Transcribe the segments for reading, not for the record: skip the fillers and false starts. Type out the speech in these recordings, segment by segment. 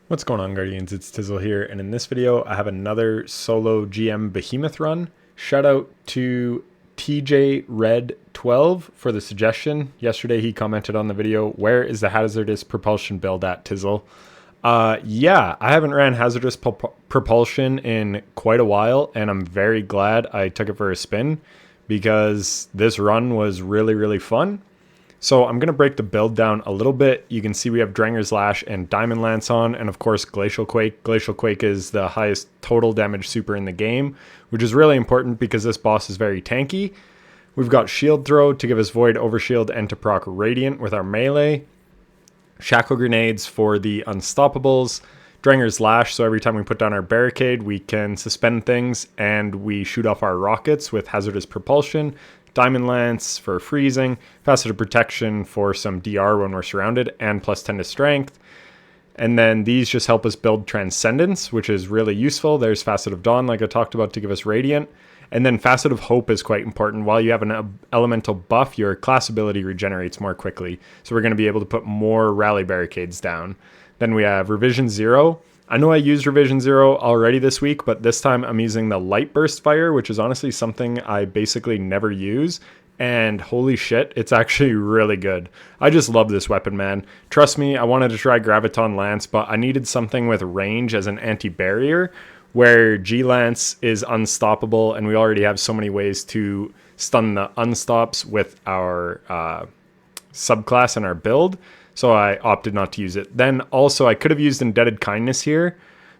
What's going on, Guardians? It's Tizzle here, and in this video I have another solo GM Behemoth run. Shout out to TJ Red 12 for the suggestion. Yesterday he commented on the video, where is the Hazardous Propulsion build at, Tizzle? Yeah, I haven't ran Hazardous Propulsion in quite a while, and I'm very glad I took it for a spin because this run was really fun. So I'm going to break the build down a little bit. You can see we have Dranger's Lash and Diamond Lance on, and of course Glacial Quake. Glacial Quake is the highest total damage super in the game, which is really important because this boss is very tanky. We've got Shield Throw to give us Void, Overshield, and to proc Radiant with our melee. Shackle Grenades for the Unstoppables. Dranger's Lash, so every time we put down our barricade, we can suspend things, and we shoot off our rockets with Hazardous Propulsion. Diamond Lance for freezing, Faceted Protection for some DR when we're surrounded, and plus 10 to strength. And then these just help us build Transcendence, which is really useful. There's Facet of Dawn, like I talked about, to give us Radiant. And then Facet of Hope is quite important. While you have an elemental buff, your class ability regenerates more quickly. So we're going to be able to put more Rally Barricades down. Then we have Revision 0. I know I used Revision 0 already this week, but this time I'm using the Light Burst Fire, which is honestly something I basically never use. And holy shit, it's actually really good. I just love this weapon, man. Trust me, I wanted to try Graviton Lance, but I needed something with range as an anti-barrier, where G-Lance is unstoppable, and we already have so many ways to stun the unstops with our subclass and our build. So I opted not to use it. Then also I could have used Indebted Kindness here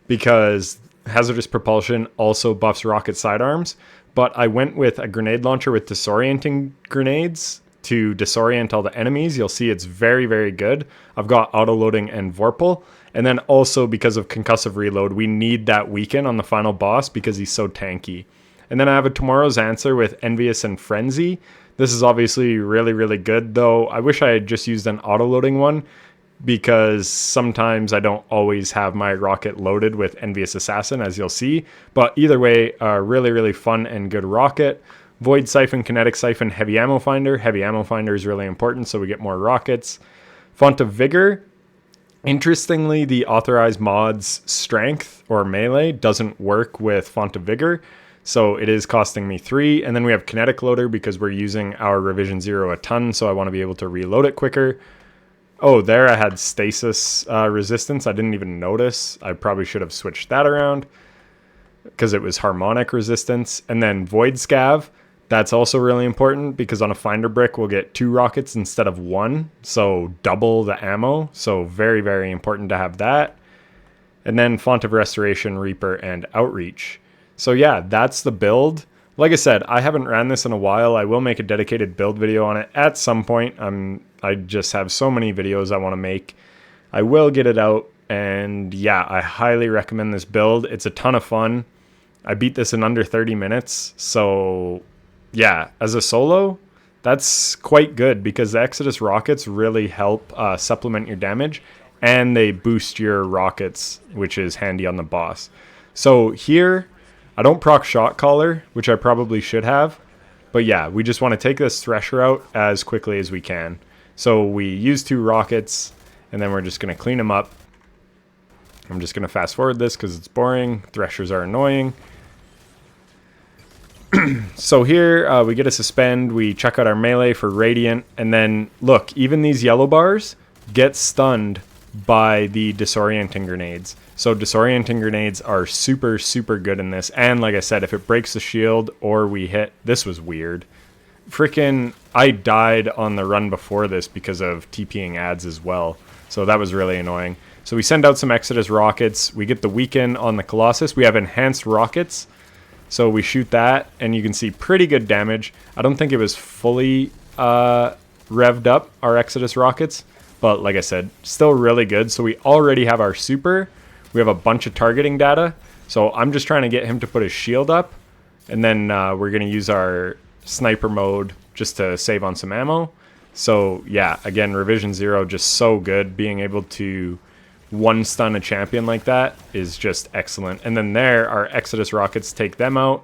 because Hazardous Propulsion also buffs rocket sidearms. But I went with a grenade launcher with disorienting grenades to disorient all the enemies. You'll see it's very good. I've got auto-loading and Vorpal. And then also because of concussive reload, we need that weaken on the final boss because he's so tanky. And then I have a Tomorrow's Answer with Envious and Frenzy. This is obviously really good, though I wish I had just used an auto-loading one because sometimes I don't always have my rocket loaded with Envious Assassin, as you'll see. But either way, really fun and good rocket. Void Siphon, Kinetic Siphon, Heavy Ammo Finder. Heavy Ammo Finder is really important, so we get more rockets. Font of Vigor. Interestingly, the authorized mod's strength or melee doesn't work with Font of Vigor. So it is costing me 3. And then we have Kinetic Loader because we're using our Revision 0 a ton, so I want to be able to reload it quicker. Oh, there I had Stasis Resistance. I didn't even notice. I probably should have switched that around because it was Harmonic Resistance. And then Void Scav. That's also really important because on a Finder Brick, we'll get 2 rockets instead of 1. So double the ammo. So very important to have that. And then Font of Restoration, Reaper, and Outreach. So yeah, that's the build. Like I said, I haven't ran this in a while. I will make a dedicated build video on it at some point. I just have so many videos I want to make. I will get it out, and yeah, I highly recommend this build. It's a ton of fun. I beat this in under 30 minutes, so yeah, as a solo, that's quite good because the Exodus rockets really help supplement your damage, and they boost your rockets, which is handy on the boss. So here, I don't proc Shot Caller, which I probably should have. But yeah, we just want to take this Thresher out as quickly as we can. So we use 2 rockets, and then we're just going to clean them up. I'm just going to fast forward this because it's boring. Threshers are annoying. So here we get a suspend. We check out our melee for Radiant. And then look, even these yellow bars get stunned by the disorienting grenades. So disorienting grenades are super good in this. And like I said, if it breaks the shield or we hit, this was weird. Freaking, I died on the run before this because of TPing ads as well. So that was really annoying. So we send out some Exodus rockets. We get the weaken on the Colossus. We have enhanced rockets. So we shoot that and you can see pretty good damage. I don't think it was fully revved up, our Exodus rockets. But like I said, still really good. So we already have our super. We have a bunch of targeting data. So I'm just trying to get him to put his shield up. And then we're going to use our sniper mode just to save on some ammo. So yeah, again, Revision 0 just so good. Being able to one stun a champion like that is just excellent. And then there, our Exodus rockets take them out.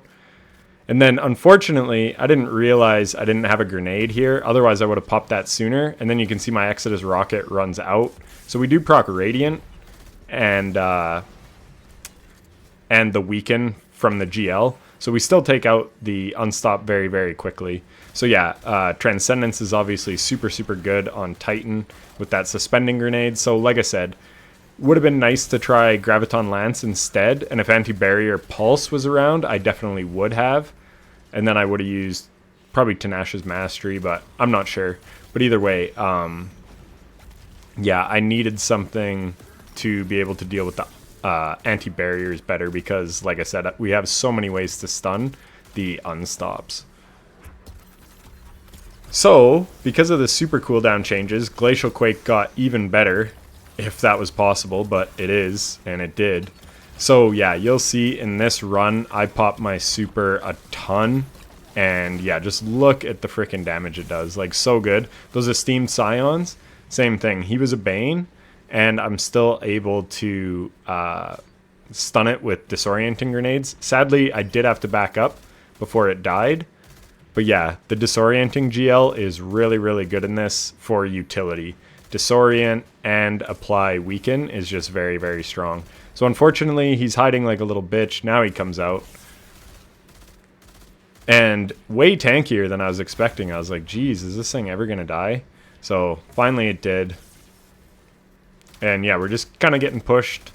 And then unfortunately, I didn't realize I didn't have a grenade here. Otherwise, I would have popped that sooner. And then you can see my Exodus rocket runs out. So we do proc Radiant. and the weaken from the GL. So we still take out the unstop very, very quickly. So yeah, Transcendence is obviously super, super good on Titan with that suspending grenade. So like I said, would have been nice to try Graviton Lance instead. And if Anti-Barrier Pulse was around, I definitely would have. And then I would have used probably Tenacious Mastery, but I'm not sure. But either way, yeah, I needed something to be able to deal with the anti-barriers better because, like I said, we have so many ways to stun the unstops. So, because of the super cooldown changes, Glacial Quake got even better, if that was possible, but it is, and it did. So yeah, you'll see in this run, I popped my super a ton, and yeah, just look at the freaking damage it does. Like, so good. Those Esteemed Scions, same thing. He was a Bane, and I'm still able to stun it with disorienting grenades. Sadly, I did have to back up before it died. But yeah, the disorienting GL is really, really good in this for utility. Disorient and apply weaken is just very, very strong. So unfortunately, he's hiding like a little bitch. Now he comes out. And way tankier than I was expecting. I was like, geez, is this thing ever going to die? So finally it did. And yeah, we're just kind of getting pushed,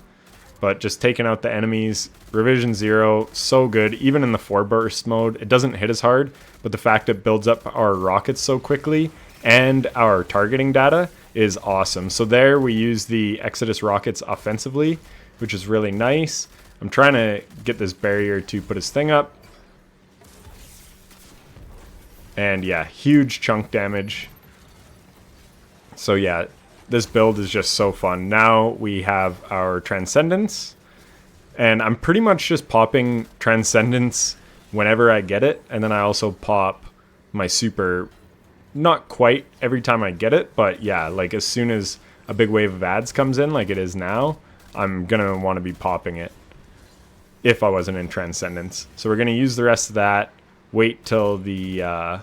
but just taking out the enemies. Revision 0, so good. Even in the 4-burst mode, it doesn't hit as hard, but the fact it builds up our rockets so quickly and our targeting data is awesome. So there we use the Exodus rockets offensively, which is really nice. I'm trying to get this barrier to put his thing up. And yeah, huge chunk damage. So yeah, this build is just so fun. Now we have our Transcendence. And I'm pretty much just popping Transcendence whenever I get it. And then I also pop my super, not quite every time I get it. But yeah, like as soon as a big wave of ads comes in, like it is now, I'm going to want to be popping it if I wasn't in Transcendence. So we're going to use the rest of that. Wait till the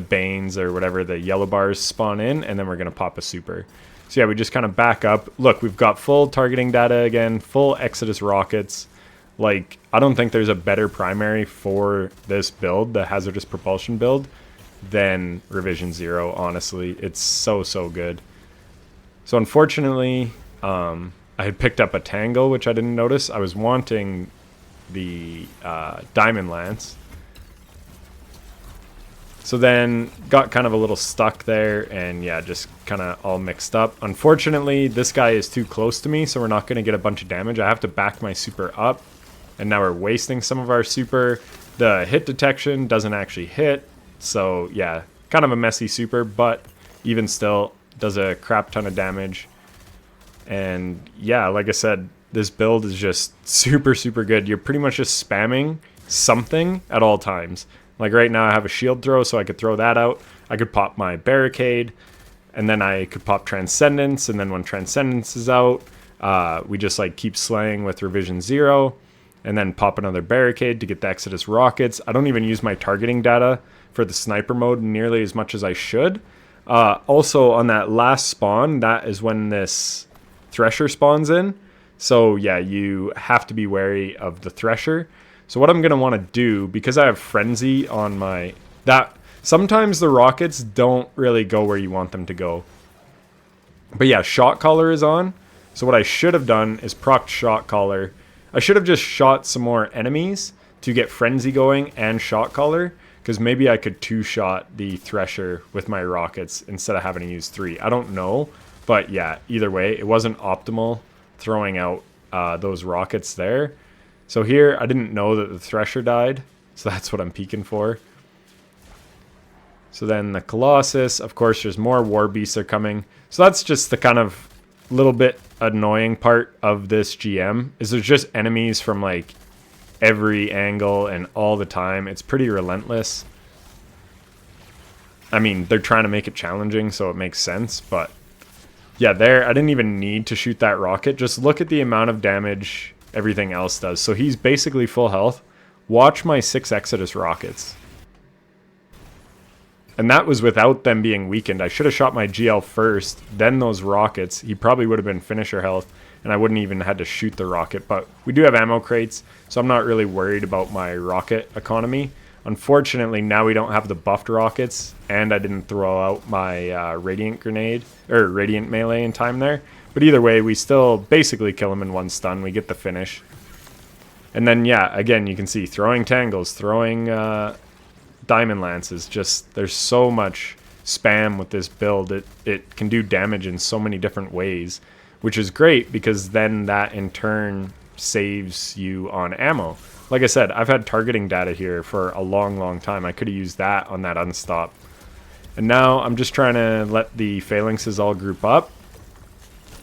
Banes or whatever, the yellow bars spawn in. And then we're going to pop a super. So yeah, we just kind of back up. Look, we've got full targeting data again, full Exodus rockets. Like, I don't think there's a better primary for this build, the Hazardous Propulsion build, than Revision 0, honestly. It's so, so good. So unfortunately, I had picked up a Tangle, which I didn't notice. I was wanting the Diamond Lance. So then got kind of a little stuck there and yeah, just kind of all mixed up. Unfortunately, this guy is too close to me, so we're not going to get a bunch of damage. I have to back my super up, and now we're wasting some of our super. The hit detection doesn't actually hit, so yeah, kind of a messy super, but even still does a crap ton of damage. And yeah, like I said, this build is just super, super good. You're pretty much just spamming something at all times. Like right now I have a shield throw, so I could throw that out. I could pop my barricade, and then I could pop Transcendence, and then when Transcendence is out, we just like keep slaying with Revision 0, and then pop another barricade to get the Exodus rockets. I don't even use my targeting data for the sniper mode nearly as much as I should. Also on that last spawn, that is when this Thresher spawns in. So yeah, you have to be wary of the Thresher. So what I'm going to want to do, because I have Frenzy on my... sometimes the rockets don't really go where you want them to go. But yeah, Shot Caller is on. So what I should have done is proc Shot Caller. I should have just shot some more enemies to get Frenzy going and Shot Caller. Because maybe I could two-shot the Thresher with my rockets instead of having to use 3. I don't know. But yeah, either way, it wasn't optimal throwing out those rockets there. So here, I didn't know that the Thresher died, so that's what I'm peeking for. So then the Colossus, of course, there's more War Beasts are coming. So that's just the kind of little bit annoying part of this GM, is there's just enemies from like every angle and all the time. It's pretty relentless. I mean, they're trying to make it challenging, so it makes sense, but yeah, there, I didn't even need to shoot that rocket. Just look at the amount of damage everything else does. So he's basically full health. Watch my 6 Exodus rockets. And that was without them being weakened. I should have shot my GL first, then those rockets. He probably would have been finisher health, and I wouldn't even had to shoot the rocket. But we do have ammo crates, so I'm not really worried about my rocket economy. Unfortunately, now we don't have the buffed rockets, and I didn't throw out my radiant grenade, or radiant melee in time there. But either way, we still basically kill him in one stun. We get the finish. And then, yeah, again, you can see throwing tangles, throwing diamond lances. Just, there's so much spam with this build. It can do damage in so many different ways, which is great because then that in turn saves you on ammo. Like I said, I've had targeting data here for a long time. I could have used that on that unstop. And now I'm just trying to let the phalanxes all group up.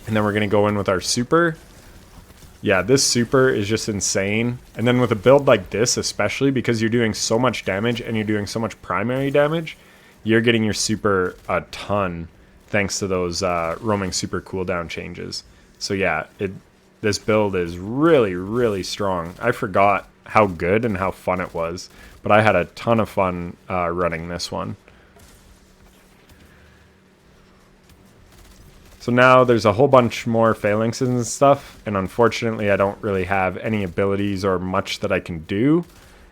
And then we're going to go in with our super. Yeah, this super is just insane. And then with a build like this, especially because you're doing so much damage and you're doing so much primary damage, you're getting your super a ton thanks to those roaming super cooldown changes. So yeah, this build is really strong. I forgot how good and how fun it was, but I had a ton of fun running this one. So now there's a whole bunch more phalanxes and stuff, and unfortunately I don't really have any abilities or much that I can do.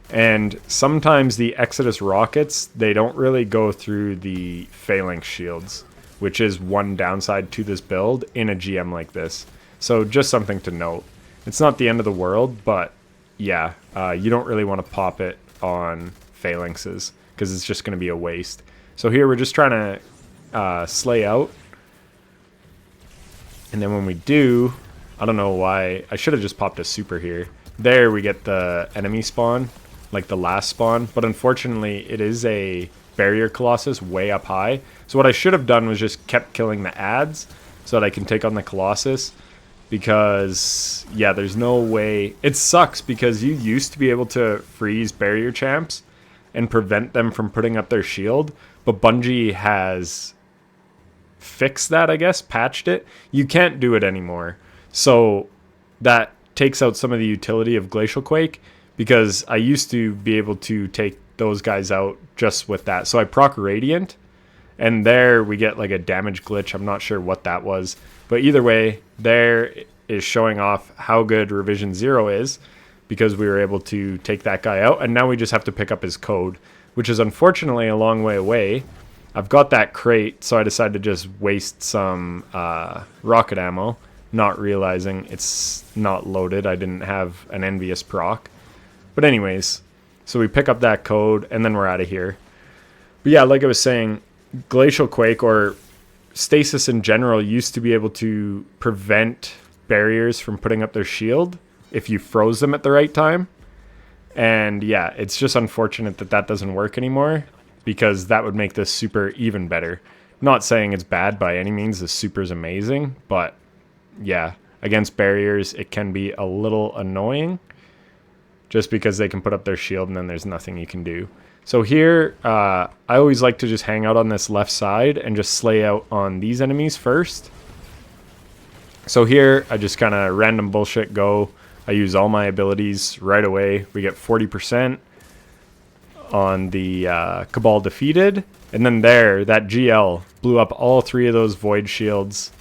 And sometimes the Exodus rockets, they don't really go through the phalanx shields, which is one downside to this build in a GM like this. So just something to note. It's not the end of the world, but yeah, you don't really want to pop it on phalanxes because it's just going to be a waste. So here we're just trying to slay out. And then when we do, I don't know why, I should have just popped a super here. There we get the enemy spawn, like the last spawn. But unfortunately, it is a barrier colossus way up high. So what I should have done was just kept killing the ads so that I can take on the colossus. Because, yeah, there's no way. It sucks because you used to be able to freeze barrier champs and prevent them from putting up their shield. But Bungie has fixed that, I guess, patched it. You can't do it anymore. So that takes out some of the utility of Glacial Quake because I used to be able to take those guys out just with that. So I proc Radiant and there we get like a damage glitch. I'm not sure what that was. But either way, there is showing off how good Revision 0 is because we were able to take that guy out. And now we just have to pick up his code, which is unfortunately a long way away. I've got that crate, so I decided to just waste some rocket ammo, not realizing it's not loaded. I didn't have an envious proc. But anyways, so we pick up that code, and then we're out of here. But yeah, like I was saying, Glacial Quake, or Stasis in general, used to be able to prevent barriers from putting up their shield if you froze them at the right time. And yeah, it's just unfortunate that that doesn't work anymore, because that would make this super even better. Not saying it's bad by any means, this super is amazing, but yeah, against barriers it can be a little annoying just because they can put up their shield and then there's nothing you can do. So here, I always like to just hang out on this left side and just slay out on these enemies first. So here, I just kind of random bullshit go. I use all my abilities right away. We get 40%. On the Cabal defeated, and then there, that GL blew up all three of those void shields.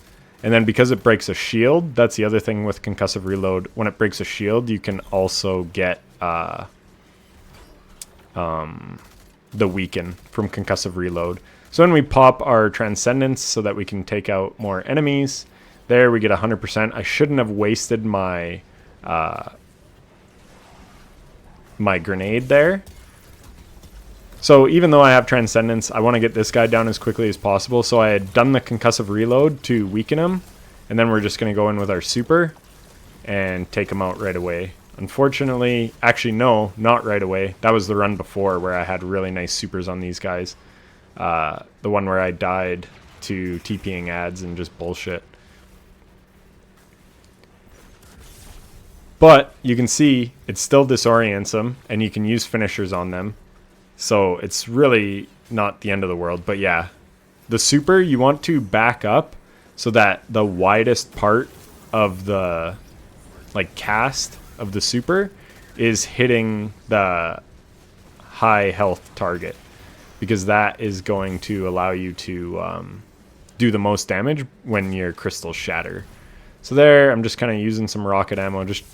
And then because it breaks a shield, that's the other thing with concussive reload. When it breaks a shield, you can also get the weaken from concussive reload. So when we pop our Transcendence so that we can take out more enemies, there we get 100%. I shouldn't have wasted my my grenade there. So even though I have Transcendence, I want to get this guy down as quickly as possible. So I had done the concussive reload to weaken him. And then we're just going to go in with our super and take him out right away. Unfortunately, actually no, not right away. That was the run before where I had really nice supers on these guys. The one where I died to TPing ads and just bullshit. But you can see it still disorients them and you can use finishers on them. So it's really not the end of the world. But yeah, the super, you want to back up so that the widest part of the cast of the super is hitting the high health target. because that is going to allow you to do the most damage when your crystals shatter. So there, I'm just kind of using some rocket ammo. Just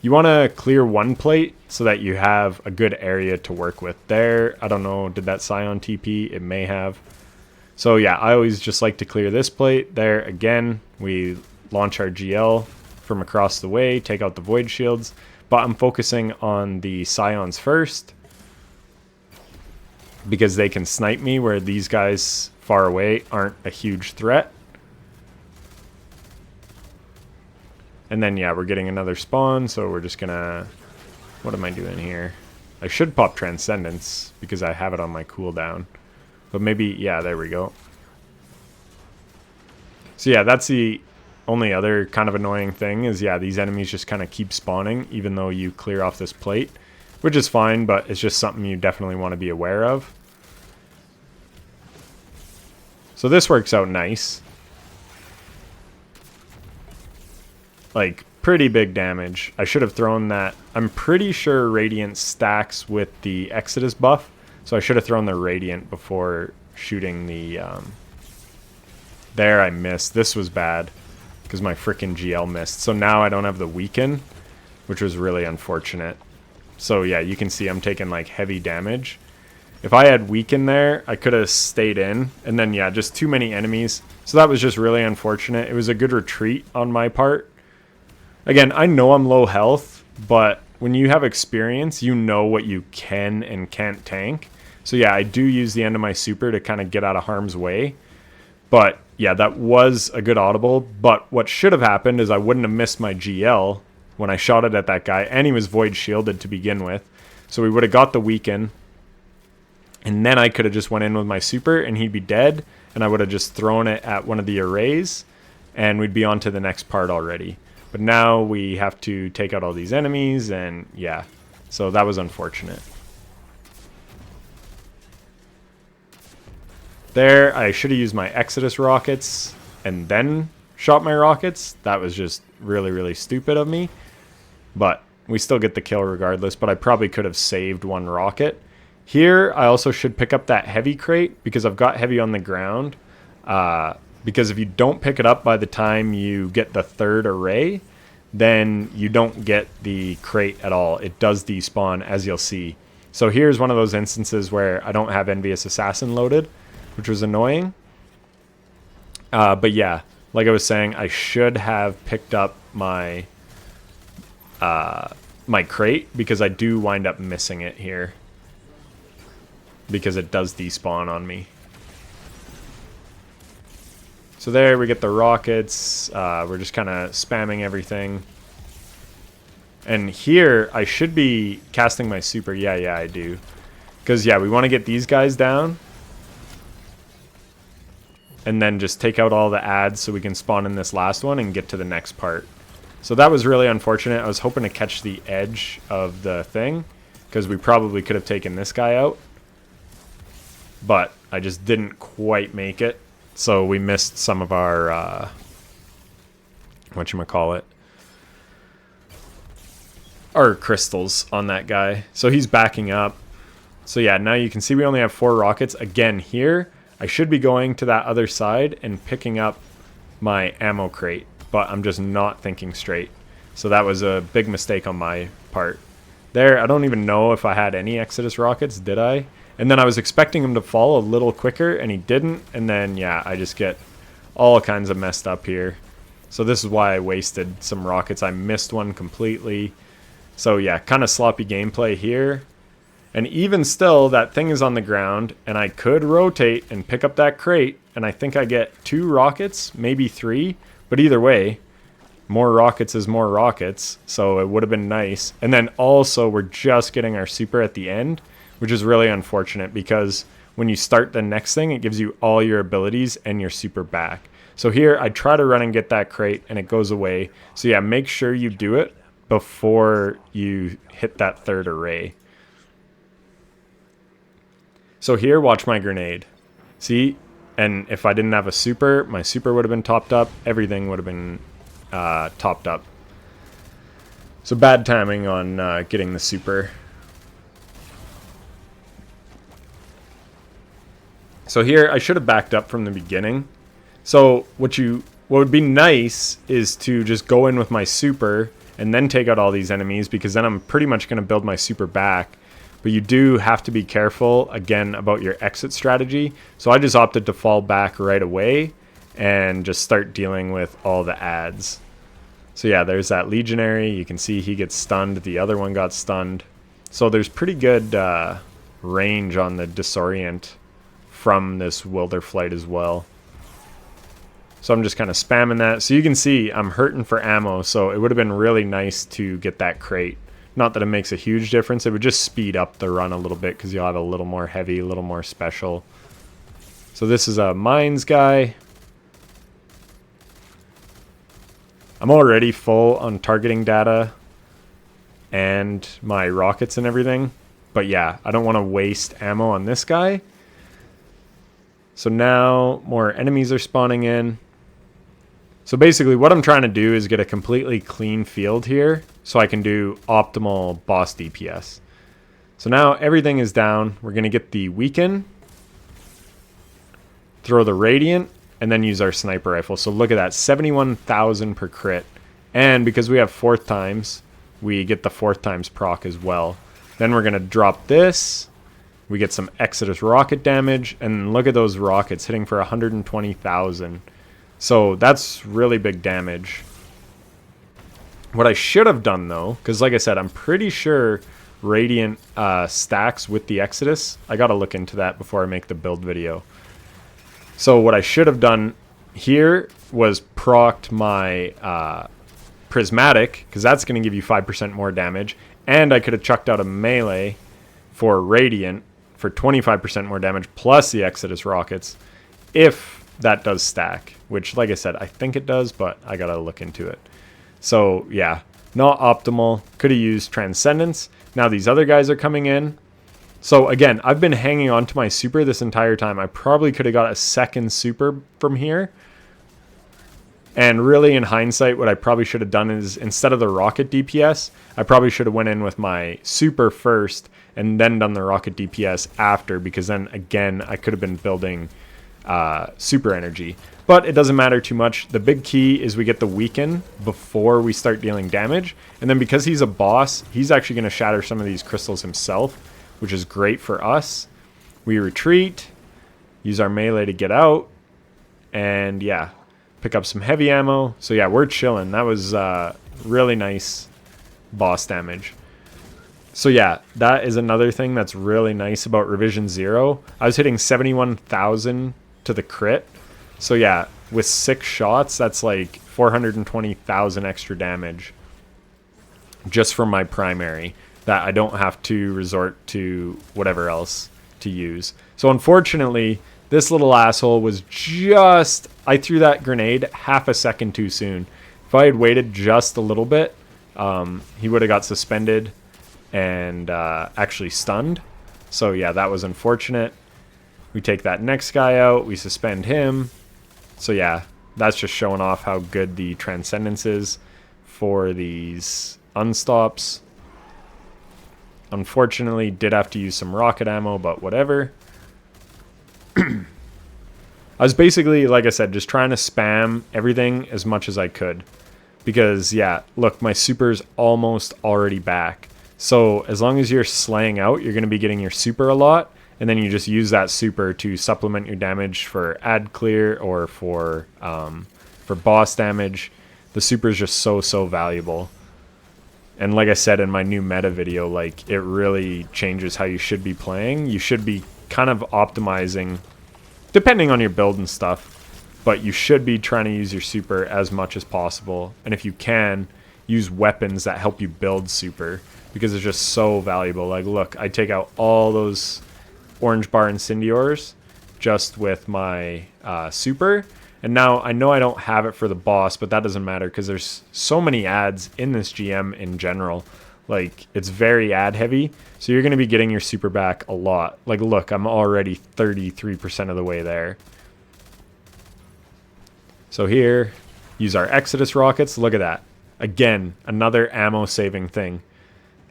you want to clear one plate so that you have a good area to work with. There, I don't know, did that Scion TP? It may have. So yeah, I always just like to clear this plate. There, again, we launch our GL from across the way, take out the void shields, but I'm focusing on the Scions first because they can snipe me where these guys far away aren't a huge threat. And then, yeah, we're getting another spawn, so we're just gonna... What am I doing here? I should pop Transcendence, because I have it on my cooldown. But maybe, yeah, there we go. So, yeah, that's the only other kind of annoying thing is, yeah, these enemies just kind of keep spawning, even though you clear off this plate. Which is fine, but it's just something you definitely want to be aware of. So this works out nice. Like, pretty big damage. I should have thrown that. I'm pretty sure Radiant stacks with the Exodus buff, so I should have thrown the Radiant before shooting the... There, I missed. This was bad, because my freaking GL missed. So now I don't have the Weaken, which was really unfortunate. So yeah, you can see I'm taking like heavy damage. If I had Weaken there, I could have stayed in, and then yeah, just too many enemies. So that was just really unfortunate. It was a good retreat on my part. Again, I know I'm low health, but when you have experience, you know what you can and can't tank. So yeah, I do use the end of my super to kind of get out of harm's way. But yeah, that was a good audible. But what should have happened is I wouldn't have missed my GL when I shot it at that guy. And he was void shielded to begin with. So we would have got the Weaken. And then I could have just went in with my super and he'd be dead. And I would have just thrown it at one of the arrays. And we'd be on to the next part already. But now we have to take out all these enemies, and yeah. So that was unfortunate. There, I should have used my Exodus rockets and then shot my rockets. That was just really, really stupid of me. But we still get the kill regardless, but I probably could have saved one rocket. Here, I also should pick up that heavy crate because I've got heavy on the ground. Because if you don't pick it up by the time you get the third array, then you don't get the crate at all. It does despawn, as you'll see. So here's one of those instances where I don't have Envious Assassin loaded, which was annoying. But yeah, like I was saying, I should have picked up my my crate because I do wind up missing it here. Because it does despawn on me. So there we get the rockets. We're just kind of spamming everything. And here I should be casting my super. Yeah, I do. Because yeah, we want to get these guys down. And then just take out all the ads so we can spawn in this last one and get to the next part. So that was really unfortunate. I was hoping to catch the edge of the thing. Because we probably could have taken this guy out. But I just didn't quite make it. So we missed some of our, whatchamacallit, our crystals on that guy. So he's backing up. So yeah, now you can see we only have 4 rockets. Again, here, I should be going to that other side and picking up my ammo crate. But I'm just not thinking straight. So that was a big mistake on my part. There, I don't even know if I had any Exodus rockets, did I? And then I was expecting him to fall a little quicker, and he didn't. And then, yeah, I just get all kinds of messed up here. So this is why I wasted some rockets. I missed one completely. So, yeah, kind of sloppy gameplay here. And even still, that thing is on the ground, and I could rotate and pick up that crate, and I think I get 2 rockets, maybe 3. But either way, more rockets is more rockets, so it would have been nice. And then also, we're just getting our super at the end, which is really unfortunate because when you start the next thing, it gives you all your abilities and your super back. So here, I try to run and get that crate, and it goes away. So yeah, make sure you do it before you hit that third array. So here, watch my grenade. See? And if I didn't have a super, my super would have been topped up. Everything would have been topped up. So bad timing on getting the super. So here, I should have backed up from the beginning. So what would be nice is to just go in with my super and then take out all these enemies, because then I'm pretty much going to build my super back. But you do have to be careful, again, about your exit strategy. So I just opted to fall back right away and just start dealing with all the adds. So yeah, there's that legionary. You can see he gets stunned. The other one got stunned. So there's pretty good range on the disorient from this Wilderflight as well. So I'm just kind of spamming that. So you can see I'm hurting for ammo, so it would have been really nice to get that crate. Not that it makes a huge difference. It would just speed up the run a little bit because you'll have a little more heavy, a little more special. So this is a mines guy. I'm already full on targeting data and my rockets and everything. But yeah, I don't want to waste ammo on this guy. So now more enemies are spawning in. So basically what I'm trying to do is get a completely clean field here so I can do optimal boss DPS. So now everything is down. We're going to get the weaken, throw the radiant, and then use our sniper rifle. So look at that, 71,000 per crit. And because we have 4th times, we get the 4th times proc as well. Then we're going to drop this. We get some Exodus rocket damage. And look at those rockets hitting for 120,000. So that's really big damage. What I should have done though, because like I said, I'm pretty sure Radiant stacks with the Exodus. I gotta look into that before I make the build video. So what I should have done here was procced my Prismatic, because that's going to give you 5% more damage. And I could have chucked out a melee for Radiant for 25% more damage, plus the Exodus rockets, if that does stack, which like I said, I think it does, but I gotta look into it. So yeah, not optimal. Could have used Transcendence. Now these other guys are coming in. So again, I've been hanging on to my super this entire time. I probably could have got a second super from here. And really in hindsight, what I probably should have done is instead of the rocket DPS, I probably should have went in with my super first and then done the rocket DPS after, because then again, I could have been building super energy. But it doesn't matter too much. The big key is we get the weaken before we start dealing damage. And then because he's a boss, he's actually going to shatter some of these crystals himself, which is great for us. We retreat, use our melee to get out, and yeah, pick up some heavy ammo. So yeah, we're chilling. That was really nice boss damage. So yeah, that is another thing that's really nice about Revision 0. I was hitting 71,000 to the crit. So yeah, with 6 shots, that's like 420,000 extra damage just from my primary that I don't have to resort to whatever else to use. So unfortunately, this little asshole was just... I threw that grenade half a second too soon. If I had waited just a little bit, he would have got suspended and actually stunned. So yeah, that was unfortunate. We take that next guy out, we suspend him. So yeah, that's just showing off how good the Transcendence is for these unstops. Unfortunately, did have to use some rocket ammo, but whatever. I was basically, like I said, just trying to spam everything as much as I could. Because, yeah, look, my super's almost already back. So as long as you're slaying out, you're going to be getting your super a lot. And then you just use that super to supplement your damage for ad clear or for boss damage. The super is just so valuable. And like I said in my new meta video, like, it really changes how you should be playing. You should be kind of optimizing, depending on your build and stuff, but you should be trying to use your super as much as possible. And if you can, use weapons that help you build super, because it's just so valuable. Like, look, I take out all those orange bar incendiors just with my super. And now I know I don't have it for the boss, but that doesn't matter because there's so many ads in this GM in general. Like, it's very ad heavy, so you're going to be getting your super back a lot. Like, look, I'm already 33% of the way there. So here, use our Exodus rockets. Look at that. Again, another ammo saving thing.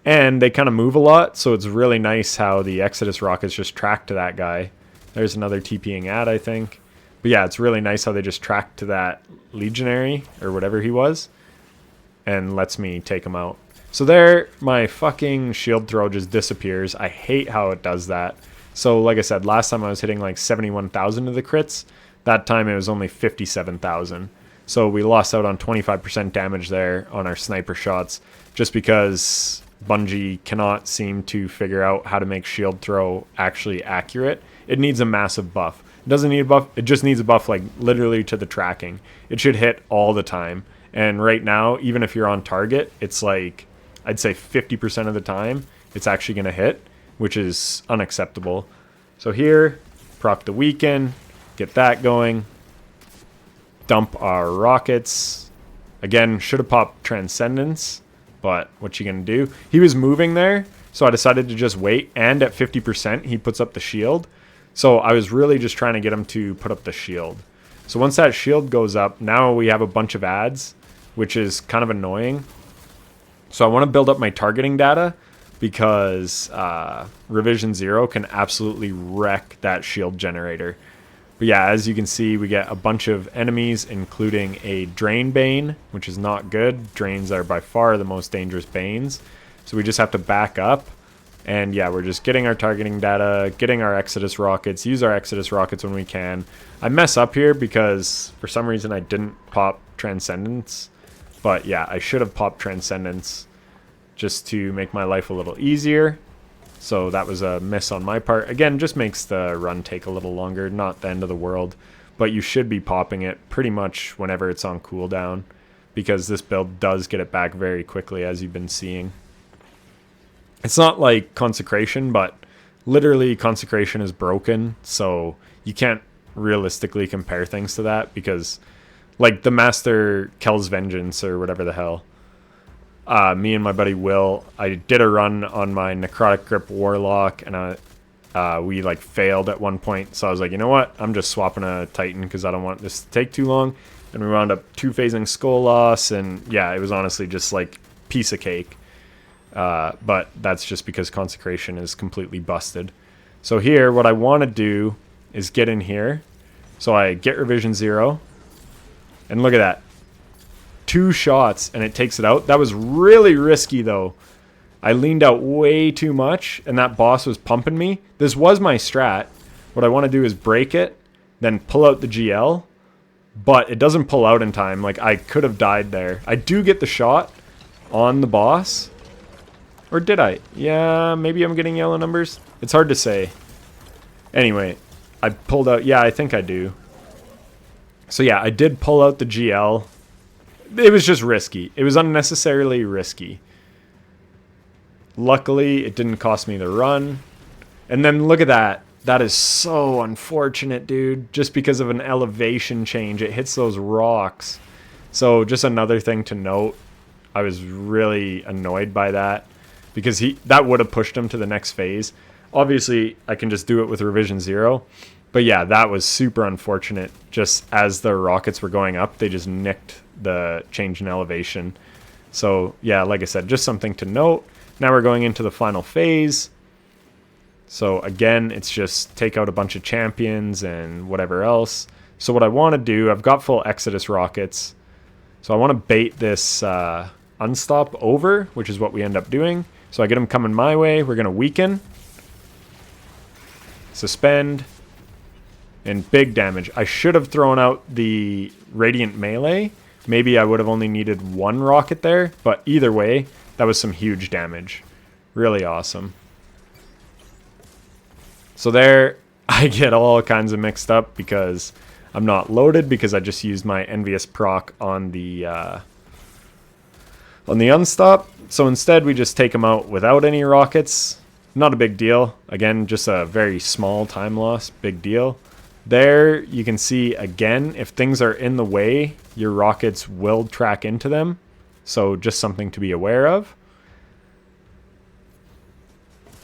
And they kind of move a lot, so it's really nice how the Exodus rockets just track to that guy There's another TPing ad, I think. But yeah, it's really nice how they just track to that legionary or whatever he was and lets me take him out. So there, my fucking shield throw just disappears. I hate how it does that. So like I said, last time I was hitting like 71,000 of the crits. That time it was only 57,000. So we lost out on 25% damage there on our sniper shots just because Bungie cannot seem to figure out how to make shield throw actually accurate. It needs a massive buff. It doesn't need a buff. It just needs a buff like literally to the tracking. It should hit all the time. And right now, even if you're on target, it's like, I'd say 50% of the time it's actually going to hit, which is unacceptable. So here, proc the weaken, get that going, dump our rockets. Again, should have popped Transcendence, but what you going to do? He was moving there, so I decided to just wait, and at 50% he puts up the shield. So I was really just trying to get him to put up the shield. So once that shield goes up, now we have a bunch of ads, which is kind of annoying. So I want to build up my targeting data because Revision 0 can absolutely wreck that shield generator. But yeah, as you can see, we get a bunch of enemies, including a Drain Bane, which is not good. Drains are by far the most dangerous Banes. So we just have to back up. And yeah, we're just getting our targeting data, getting our Exodus rockets, use our Exodus rockets when we can. I mess up here because for some reason I didn't pop Transcendence. But yeah, I should have popped Transcendence just to make my life a little easier. So that was a miss on my part. Again, just makes the run take a little longer, not the end of the world. But you should be popping it pretty much whenever it's on cooldown, because this build does get it back very quickly, as you've been seeing. It's not like Consecration, but literally Consecration is broken, so you can't realistically compare things to that, because like the Master Kel's Vengeance or whatever the hell, me and my buddy Will, I did a run on my Necrotic Grip Warlock, and we like failed at one point, so I was like, you know what, I'm just swapping a Titan because I don't want this to take too long. And we wound up 2-phasing Skull Loss, and yeah, it was honestly just like piece of cake. But that's just because Consecration is completely busted. So here, what I want to do is get in here. So I get Revision 0. And look at that. 2 shots and it takes it out. That was really risky though. I leaned out way too much and that boss was pumping me. This was my strat. What I want to do is break it, then pull out the GL. But it doesn't pull out in time. Like, I could have died there. I do get the shot on the boss. Or did I? Yeah, maybe I'm getting yellow numbers. It's hard to say. Anyway, I pulled out. Yeah, I think I do. So yeah, I did pull out the GL. It was just risky. It was unnecessarily risky. Luckily, it didn't cost me the run. And then look at that. That is so unfortunate, dude. Just because of an elevation change, it hits those rocks. So just another thing to note. I was really annoyed by that, because that would have pushed him to the next phase. Obviously, I can just do it with Revision 0. But yeah, that was super unfortunate. Just as the rockets were going up, they just nicked the change in elevation. So yeah, like I said, just something to note. Now we're going into the final phase. So again, it's just take out a bunch of champions and whatever else. So what I want to do, I've got full Exodus rockets. So I want to bait this Unstop over, which is what we end up doing. So I get him coming my way. We're going to weaken. Suspend. And big damage. I should have thrown out the Radiant Melee. Maybe I would have only needed 1 rocket there. But either way, that was some huge damage. Really awesome. So there, I get all kinds of mixed up because I'm not loaded, because I just used my Envious proc on the Unstop. So instead, we just take him out without any rockets. Not a big deal. Again, just a very small time loss. Big deal. There, you can see, again, if things are in the way, your rockets will track into them. So just something to be aware of.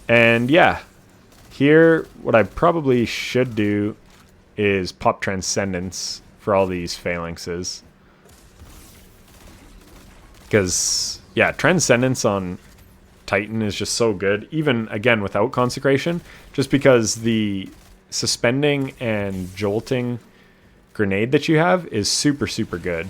And yeah, here, what I probably should do is pop Transcendence for all these phalanxes. Because, yeah, Transcendence on Titan is just so good. Even, again, without Consecration. Just because the suspending and jolting grenade that you have is super, super good.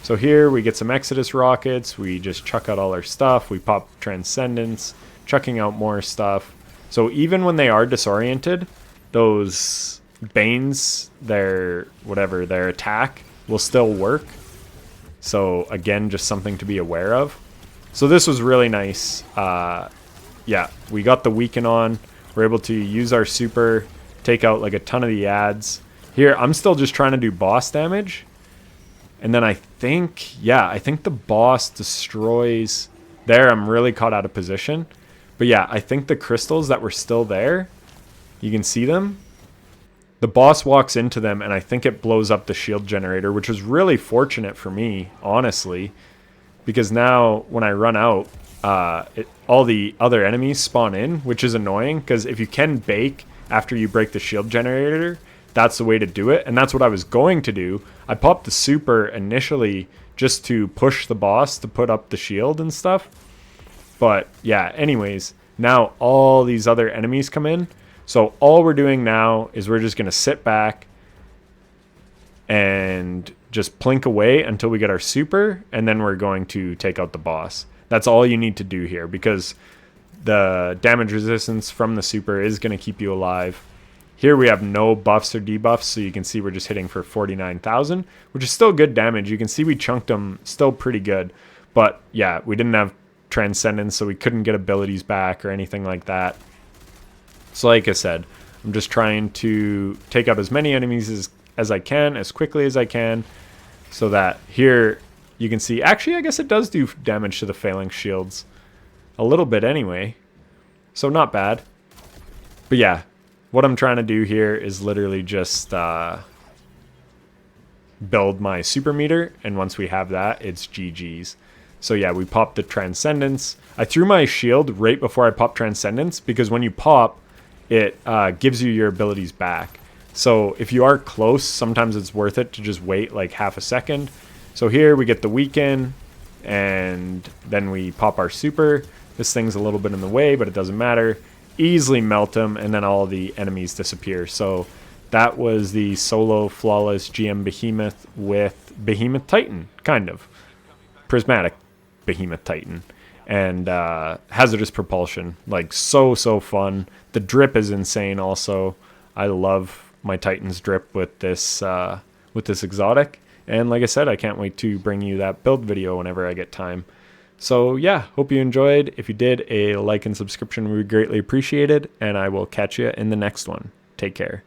So here we get some Exodus rockets. We just chuck out all our stuff. We pop Transcendence, chucking out more stuff. So even when they are disoriented, those Banes, their attack will still work. So again, just something to be aware of. So this was really nice. Yeah, we got the weaken on. We're able to use our super, take out like a ton of the ads. Here, I'm still just trying to do boss damage. And then I think the boss destroys... There, I'm really caught out of position. But yeah, I think the crystals that were still there, you can see them. The boss walks into them, and I think it blows up the shield generator, which was really fortunate for me, honestly. Because now, when I run out, all the other enemies spawn in, which is annoying. Because if you can bake after you break the shield generator, that's the way to do it. And that's what I was going to do. I popped the super initially just to push the boss to put up the shield and stuff. But yeah, anyways, now all these other enemies come in. So all we're doing now is we're just going to sit back and just plink away until we get our super, and then we're going to take out the boss. That's all you need to do here, because the damage resistance from the super is going to keep you alive. Here we have no buffs or debuffs, so you can see we're just hitting for 49,000, which is still good damage. You can see we chunked them still pretty good. But yeah, we didn't have Transcendence, so we couldn't get abilities back or anything like that. So like I said, I'm just trying to take out as many enemies as I can, as quickly as I can, so that here you can see, actually I guess it does do damage to the Phalanx shields. A little bit anyway. So not bad. But yeah, what I'm trying to do here is literally just build my super meter, and once we have that, it's GG's. So yeah, we popped the Transcendence. I threw my shield right before I popped Transcendence, because when you pop, it gives you your abilities back. So if you are close, sometimes it's worth it to just wait like half a second. So here we get the weaken, and then we pop our super. This thing's a little bit in the way, but it doesn't matter. Easily melt them, and then all the enemies disappear. So that was the solo flawless GM Behemoth with Behemoth Titan, kind of. Prismatic Behemoth Titan. And Hazardous Propulsion. Like, so fun. The drip is insane also. I love my Titan's drip with this exotic. And like I said, I can't wait to bring you that build video whenever I get time. So yeah, hope you enjoyed. If you did, a like and subscription would be greatly appreciated. And I will catch you in the next one. Take care.